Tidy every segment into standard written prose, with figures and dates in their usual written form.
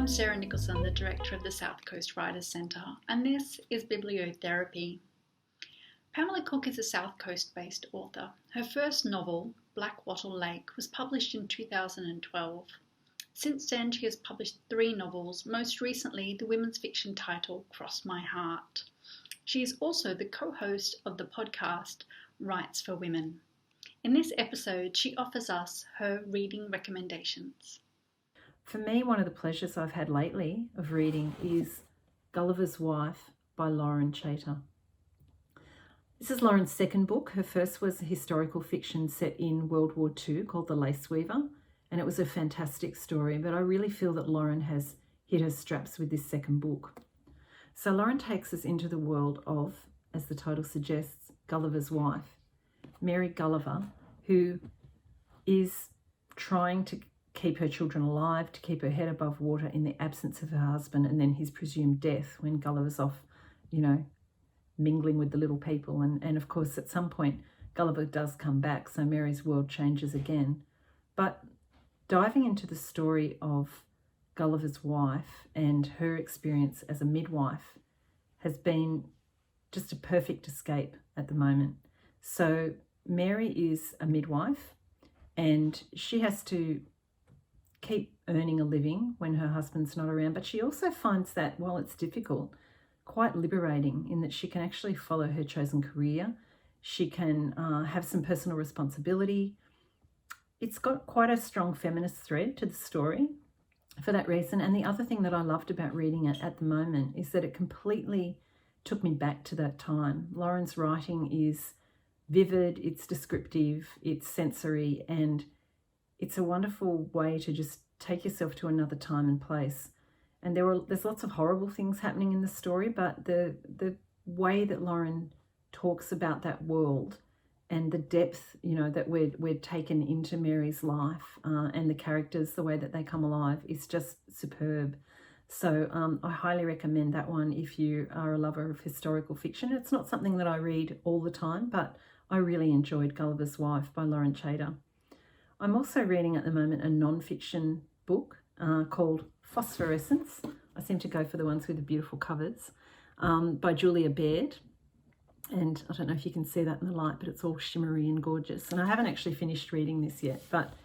Sarah Nicholson, the Director of the South Coast Writers Centre, and this is Bibliotherapy. Pamela Cook is a South Coast-based author. Her first novel, Blackwattle Lake, was published in 2012. Since then, she has published 3 novels, most recently the women's fiction title, Cross My Heart. She is also the co-host of the podcast, Rights for Women. In this episode, she offers us her reading recommendations. For me, one of the pleasures I've had lately of reading is Gulliver's Wife by Lauren Chater. This is Lauren's second book. Her first was a historical fiction set in World War II called The Lace Weaver, and it was a fantastic story, but I really feel that Lauren has hit her straps with this second book. So Lauren takes us into the world of, as the title suggests, Gulliver's wife, Mary Gulliver, who is trying to keep her children alive, to keep her head above water in the absence of her husband and then his presumed death when Gulliver's off, mingling with the little people. And of course, at some point, Gulliver does come back, so Mary's world changes again. But diving into the story of Gulliver's wife and her experience as a midwife has been just a perfect escape at the moment. So Mary is a midwife and she has to keep earning a living when her husband's not around, but she also finds that, while it's difficult, quite liberating in that she can actually follow her chosen career. She can have some personal responsibility. It's got quite a strong feminist thread to the story for that reason. And the other thing that I loved about reading it at the moment is that it completely took me back to that time. Lauren's writing is vivid, it's descriptive, it's sensory, and it's a wonderful way to just take yourself to another time and place. And there's lots of horrible things happening in the story, but the way that Lauren talks about that world and the depth, that we're taken into Mary's life and the characters, the way that they come alive is just superb. So I highly recommend that one if you are a lover of historical fiction. It's not something that I read all the time, but I really enjoyed Gulliver's Wife by Lauren Chater. I'm also reading at the moment a non-fiction book called Phosphorescence. I seem to go for the ones with the beautiful covers, by Julia Baird. And I don't know if you can see that in the light, but it's all shimmery and gorgeous. And I haven't actually finished reading this yet, but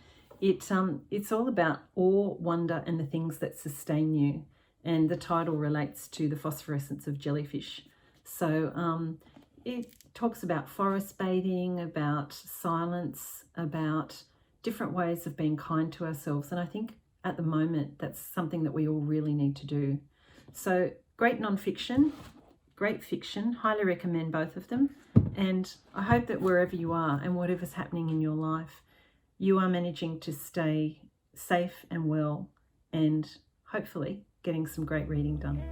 it's all about awe, wonder, and the things that sustain you. And the title relates to the phosphorescence of jellyfish. So it talks about forest bathing, about silence, about different ways of being kind to ourselves. And I think at the moment, that's something that we all really need to do. So great non-fiction, great fiction, highly recommend both of them. And I hope that wherever you are and whatever's happening in your life, you are managing to stay safe and well and hopefully getting some great reading done.